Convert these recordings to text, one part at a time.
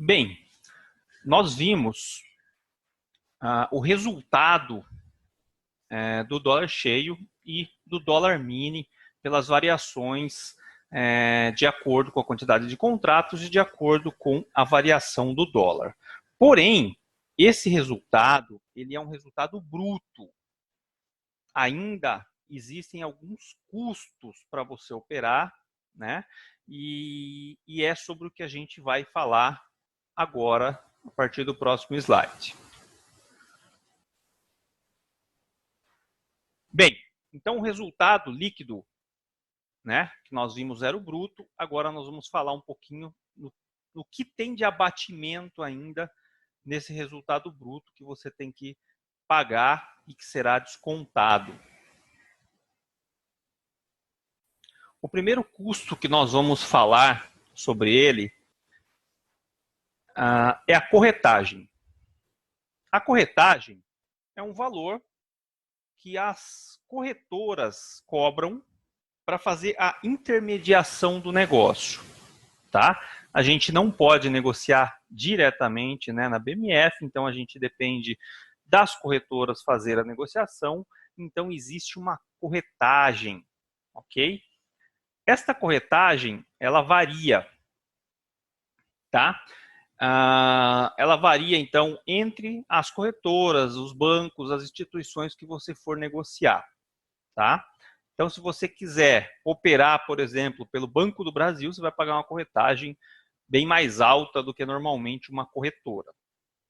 Bem, nós vimos o resultado do dólar cheio e do dólar mini pelas variações de acordo com a quantidade de contratos e de acordo com a variação do dólar. Porém, esse resultado ele é um resultado bruto. Ainda existem alguns custos para você operar, né? E é sobre o que a gente vai falar agora, a partir do próximo slide. Bem, então o resultado líquido, né, que nós vimos era o bruto, agora nós vamos falar um pouquinho no que tem de abatimento ainda nesse resultado bruto que você tem que pagar e que será descontado. O primeiro custo que nós vamos falar sobre ele é a corretagem. A corretagem é um valor que as corretoras cobram para fazer a intermediação do negócio, tá? A gente não pode negociar diretamente, né, na BMF, então a gente depende das corretoras fazer a negociação, então existe uma corretagem, ok? Esta corretagem, ela varia, tá? Ela varia, então, entre as corretoras, os bancos, as instituições que você for negociar, tá? Então, se você quiser operar, por exemplo, pelo Banco do Brasil, você vai pagar uma corretagem bem mais alta do que normalmente uma corretora,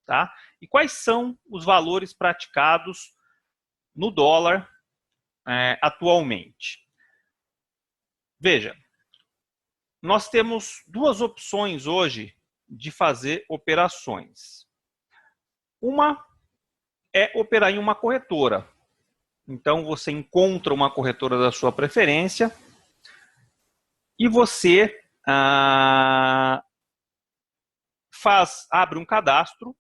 tá? E quais são os valores praticados no dólar atualmente? Veja, nós temos duas opções hoje de fazer operações. Uma é operar em uma corretora. Então, você encontra uma corretora da sua preferência e você abre um cadastro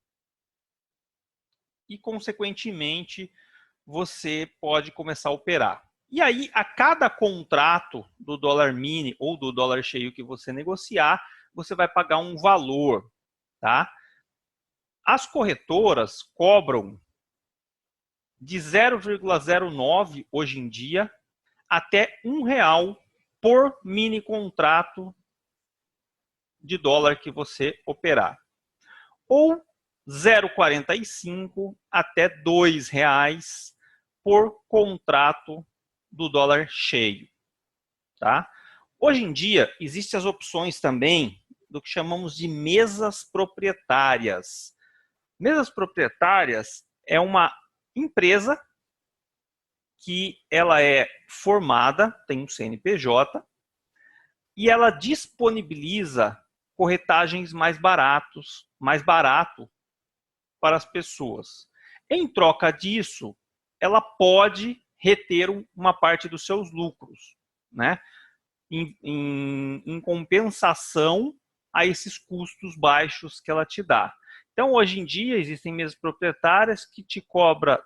e, consequentemente, você pode começar a operar. E aí, a cada contrato do dólar mini ou do dólar cheio que você negociar, você vai pagar um valor, tá? As corretoras cobram de 0,09 hoje em dia até R$1 por mini contrato de dólar que você operar. Ou 0,45 até R$2 por contrato do dólar cheio, tá? Hoje em dia, existem as opções também do que chamamos de mesas proprietárias. Mesas proprietárias é uma empresa que ela é formada, tem um CNPJ, e ela disponibiliza corretagens mais barato para as pessoas. Em troca disso, ela pode reter uma parte dos seus lucros, né? Em compensação a esses custos baixos que ela te dá. Então, hoje em dia, existem mesas proprietárias que te cobra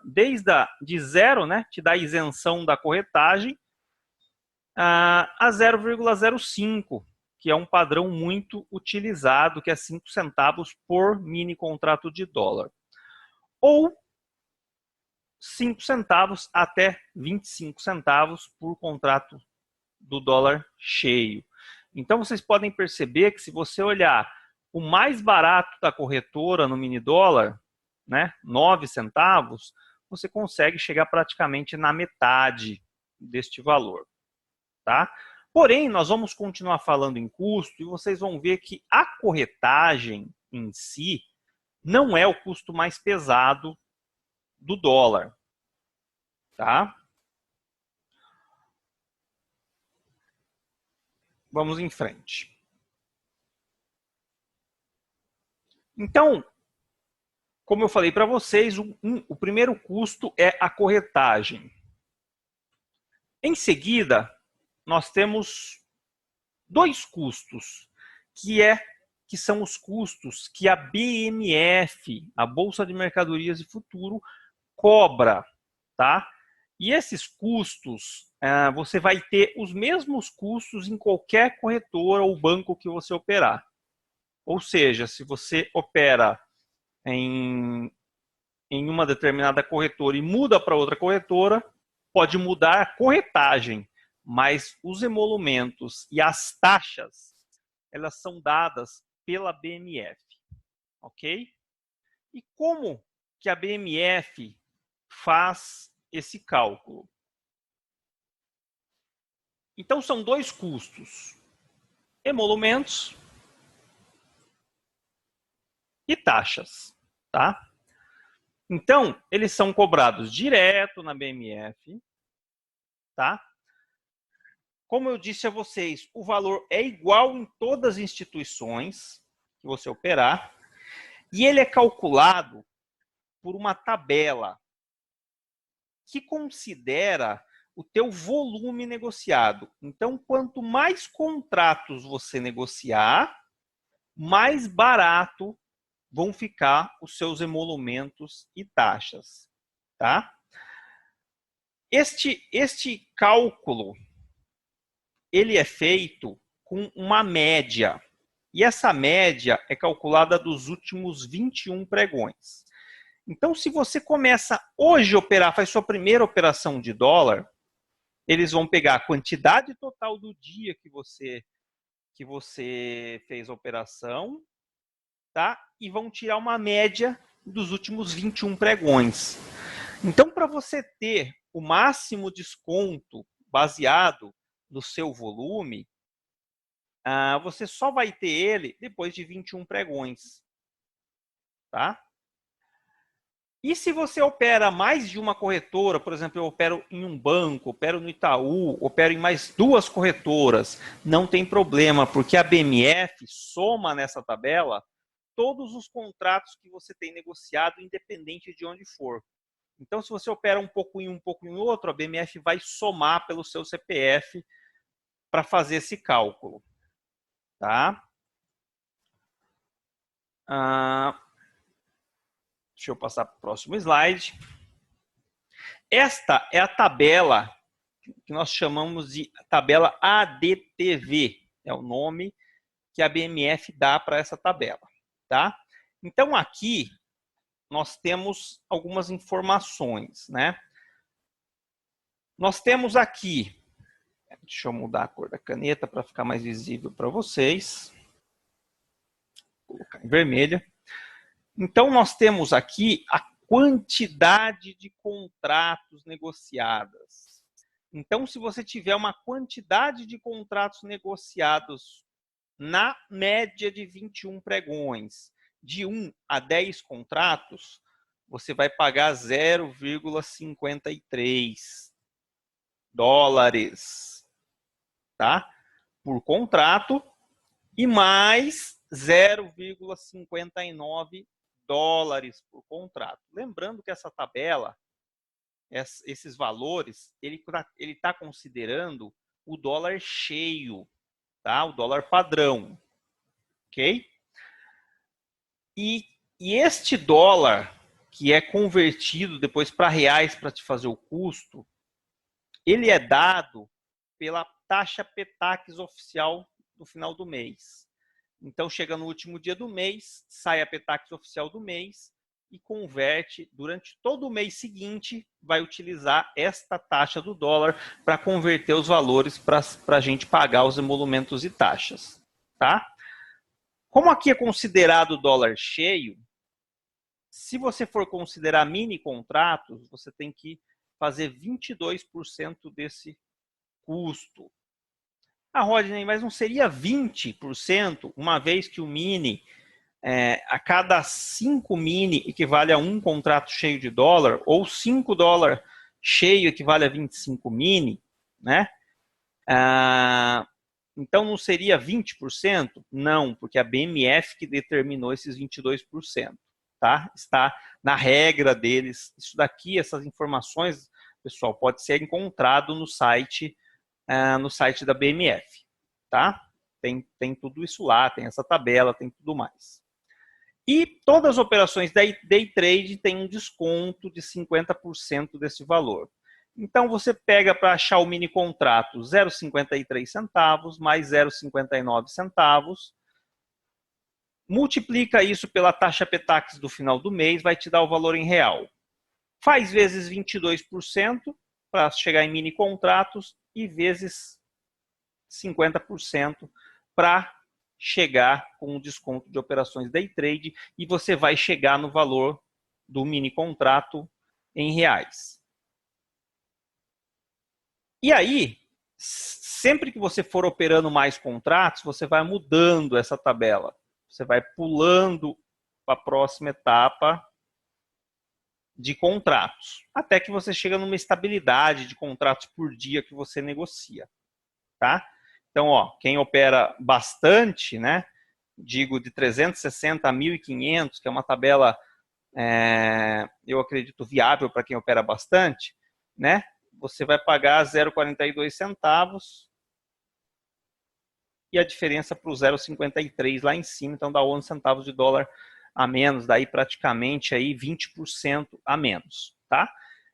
de zero, né? Te dá isenção da corretagem a 0,05, que é um padrão muito utilizado, que é 5 centavos por mini contrato de dólar. Ou 5 centavos até 25 centavos por contrato do dólar cheio. Então, vocês podem perceber que se você olhar o mais barato da corretora no mini dólar, né, 9 centavos, você consegue chegar praticamente na metade deste valor, tá? Porém, nós vamos continuar falando em custo e vocês vão ver que a corretagem em si não é o custo mais pesado do dólar, tá? Vamos em frente. Então, como eu falei para vocês, o primeiro custo é a corretagem. Em seguida, nós temos dois custos, que são os custos que a BMF, a Bolsa de Mercadorias e Futuro, cobra, tá? E esses custos, você vai ter os mesmos custos em qualquer corretora ou banco que você operar, Ou seja, se você opera em uma determinada corretora e muda para outra corretora, pode mudar a corretagem, mas os emolumentos e as taxas, elas são dadas pela BMF, ok? E como que a BMF faz esse cálculo? Então, são dois custos: emolumentos e taxas, tá? Então, eles são cobrados direto na BMF, tá? Como eu disse a vocês, o valor é igual em todas as instituições que você operar, e ele é calculado por uma tabela que considera o teu volume negociado. Então, quanto mais contratos você negociar, mais barato vão ficar os seus emolumentos e taxas, tá? Este cálculo, ele é feito com uma média. E essa média é calculada dos últimos 21 pregões. Então, se você começa hoje a operar, faz sua primeira operação de dólar, eles vão pegar a quantidade total do dia que você fez a operação, tá? E vão tirar uma média dos últimos 21 pregões. Então, para você ter o máximo desconto baseado no seu volume, você só vai ter ele depois de 21 pregões, tá? E se você opera mais de uma corretora, por exemplo, eu opero em um banco, opero no Itaú, opero em mais duas corretoras, não tem problema, porque a BMF soma nessa tabela todos os contratos que você tem negociado, independente de onde for. Então, se você opera um pouco em um pouco em outro, a BMF vai somar pelo seu CPF para fazer esse cálculo, tá? Deixa eu passar para o próximo slide. Esta é a tabela que nós chamamos de tabela ADTV. É o nome que a BMF dá para essa tabela, tá? Então, aqui nós temos algumas informações, né? Nós temos aqui, deixa eu mudar a cor da caneta para ficar mais visível para vocês. Vou colocar em vermelha. Então, nós temos aqui a quantidade de contratos negociados. Então, se você tiver uma quantidade de contratos negociados na média de 21 pregões, de 1 a 10 contratos, você vai pagar 0,53 dólares, tá? Por contrato, e mais 0,59 dólares por contrato. Lembrando que essa tabela, esses valores, ele está considerando o dólar cheio, tá? O dólar padrão, ok? E este dólar, que é convertido depois para reais para te fazer o custo, ele é dado pela taxa PETAX oficial no final do mês. Então, chega no último dia do mês, sai a PETAX oficial do mês e converte durante todo o mês seguinte, vai utilizar esta taxa do dólar para converter os valores para a gente pagar os emolumentos e taxas, tá? Como aqui é considerado dólar cheio, se você for considerar mini contratos, você tem que fazer 22% desse custo. Rodney, mas não seria 20%, uma vez que o mini, a cada 5 mini equivale a um contrato cheio de dólar, ou 5 dólares cheio equivale a 25 mini, né? Então não seria 20%? Não, porque a BMF que determinou esses 22%, tá? Está na regra deles. Isso daqui, essas informações, pessoal, pode ser encontrado no site da BMF, tá? Tem tudo isso lá, tem essa tabela, tem tudo mais. E todas as operações day trade têm um desconto de 50% desse valor. Então, você pega para achar o mini contrato 0,53 centavos mais 0,59 centavos, multiplica isso pela taxa Petax do final do mês, vai te dar o valor em real. Faz vezes 22% para chegar em mini contratos e vezes 50% para chegar com um desconto de operações day trade e você vai chegar no valor do mini contrato em reais. E aí, sempre que você for operando mais contratos, você vai mudando essa tabela. Você vai pulando para a próxima etapa de contratos, até que você chega numa estabilidade de contratos por dia que você negocia, tá? Então, ó, quem opera bastante, né, digo de 360 a 1.500, que é uma tabela, eu acredito, viável para quem opera bastante, né, você vai pagar 0,42 centavos e a diferença para o 0,53 lá em cima, então dá 11 centavos de dólar a menos, daí praticamente aí 20% a menos, tá?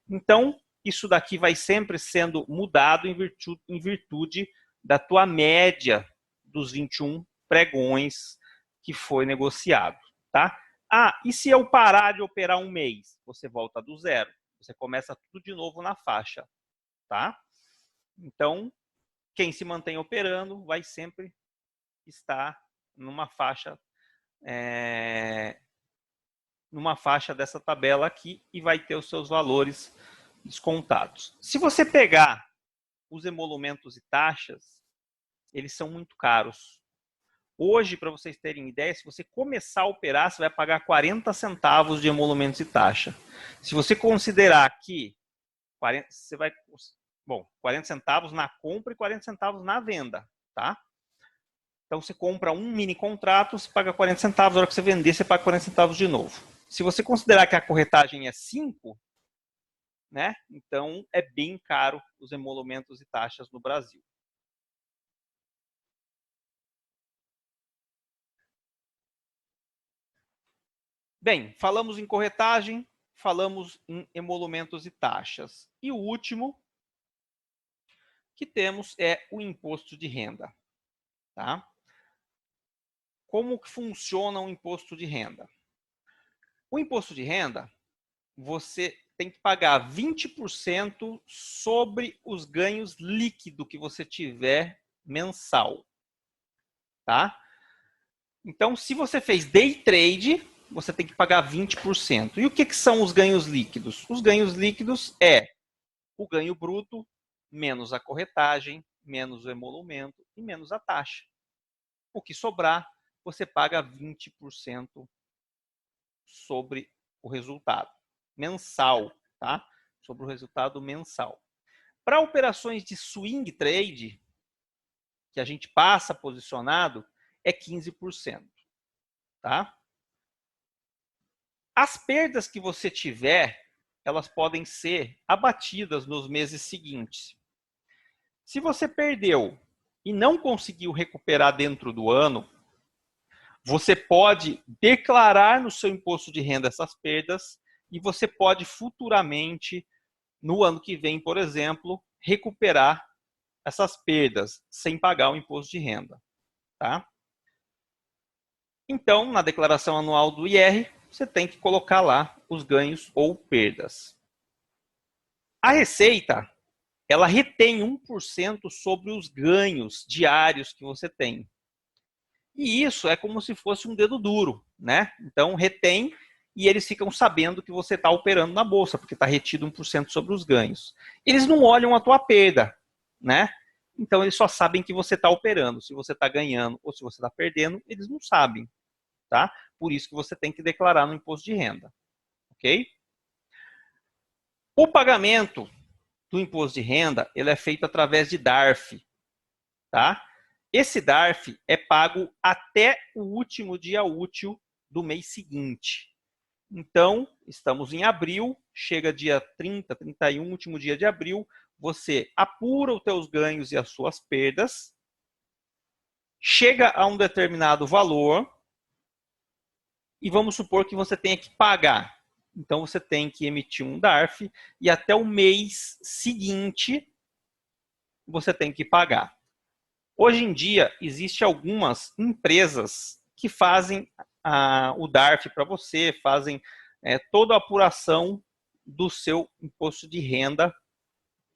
Então, isso daqui vai sempre sendo mudado em virtude da tua média dos 21 pregões que foi negociado, tá? Ah, e se eu parar de operar um mês? Você volta do zero. Você começa tudo de novo na faixa, tá? Então, quem se mantém operando vai sempre estar numa faixa dessa tabela aqui e vai ter os seus valores descontados. Se você pegar os emolumentos e taxas, eles são muito caros. Hoje, para vocês terem ideia, se você começar a operar, você vai pagar 40 centavos de emolumentos e taxa. Se você considerar que 40 centavos na compra e 40 centavos na venda, tá? Então, você compra um mini contrato, você paga 40 centavos, na hora que você vender, você paga 40 centavos de novo. Se você considerar que a corretagem é 5, né? Então, é bem caro os emolumentos e taxas no Brasil. Bem, falamos em corretagem, falamos em emolumentos e taxas. E o último que temos é o imposto de renda, tá? Como que funciona o imposto de renda? O imposto de renda, você tem que pagar 20% sobre os ganhos líquidos que você tiver mensal, tá? Então, se você fez day trade, você tem que pagar 20%. E o que são os ganhos líquidos? Os ganhos líquidos é o ganho bruto menos a corretagem, menos o emolumento e menos a taxa. O que sobrar, você paga 20% sobre o resultado mensal, tá? Sobre o resultado mensal. Para operações de swing trade, que a gente passa posicionado, é 15%, tá? As perdas que você tiver, elas podem ser abatidas nos meses seguintes. Se você perdeu e não conseguiu recuperar dentro do ano, você pode declarar no seu imposto de renda essas perdas e você pode futuramente, no ano que vem, por exemplo, recuperar essas perdas sem pagar o imposto de renda, tá? Então, na declaração anual do IR, você tem que colocar lá os ganhos ou perdas. A Receita, ela retém 1% sobre os ganhos diários que você tem. E isso é como se fosse um dedo duro, né? Então, retém e eles ficam sabendo que você está operando na bolsa, porque está retido 1% sobre os ganhos. Eles não olham a tua perda, né? Então, eles só sabem que você está operando. Se você está ganhando ou se você está perdendo, eles não sabem, tá? Por isso que você tem que declarar no imposto de renda, ok? O pagamento do imposto de renda, ele é feito através de DARF, tá? Esse DARF é pago até o último dia útil do mês seguinte. Então, estamos em abril, chega dia 30, 31, último dia de abril, você apura os teus ganhos e as suas perdas, chega a um determinado valor e vamos supor que você tenha que pagar. Então, você tem que emitir um DARF e até o mês seguinte você tem que pagar. Hoje em dia, existem algumas empresas que fazem o DARF para você, fazem toda a apuração do seu imposto de renda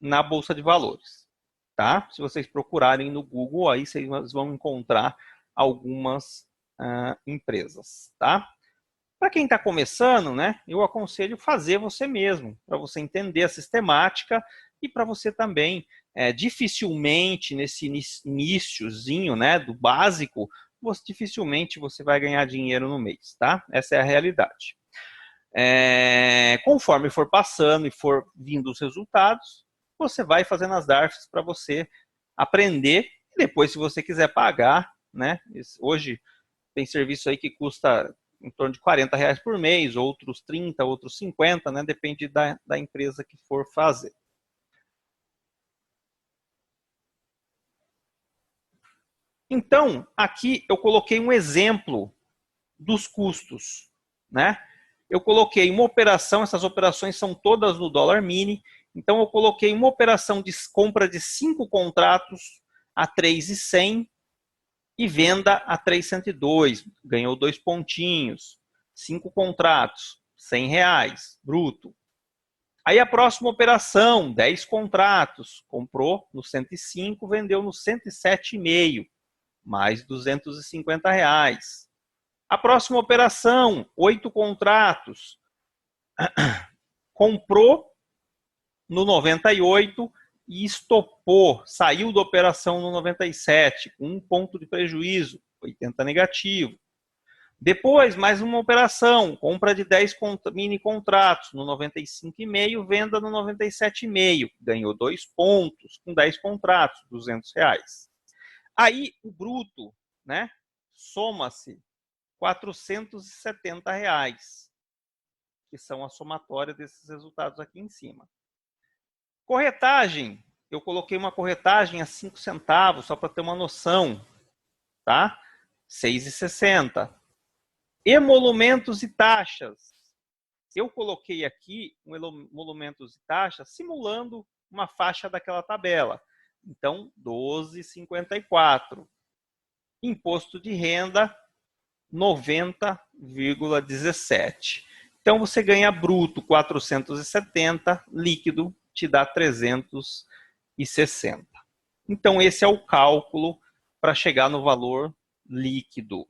na Bolsa de Valores. Tá? Se vocês procurarem no Google, aí vocês vão encontrar algumas empresas. Tá? Para quem está começando, né, eu aconselho fazer você mesmo, para você entender a sistemática e para você também, dificilmente, nesse iniciozinho, né, do básico, dificilmente você vai ganhar dinheiro no mês, tá? Essa é a realidade. Conforme for passando e for vindo os resultados, você vai fazendo as DARFs para você aprender, e depois, se você quiser pagar, né, hoje tem serviço aí que custa em torno de R$40 por mês, outros 30, outros 50, né? Depende da empresa que for fazer. Então, aqui eu coloquei um exemplo dos custos, né? Eu coloquei uma operação, essas operações são todas no dólar mini, então eu coloquei uma operação de compra de 5 contratos a 3.100 e venda a 302, ganhou 2 pontinhos, 5 contratos, R$100, bruto. Aí a próxima operação, 10 contratos, comprou no 105, vendeu no 107,5, mais R$250. A próxima operação, 8 contratos, comprou no 98 e estopou, saiu da operação no 97, com 1 ponto de prejuízo, 80 negativo. Depois, mais uma operação, compra de 10 mini contratos no 95,5, venda no 97,5, ganhou 2 pontos com 10 contratos, R$200. Aí o bruto, né, soma-se R$470, que são a somatória desses resultados aqui em cima. Corretagem, eu coloquei uma corretagem a 5 centavos, só para ter uma noção, tá? R$6,60. Emolumentos e taxas. Eu coloquei aqui um emolumentos e taxas simulando uma faixa daquela tabela. Então, R$12,54. Imposto de renda, 90,17. Então, você ganha bruto 470, líquido te dá 360. Então, esse é o cálculo para chegar no valor líquido.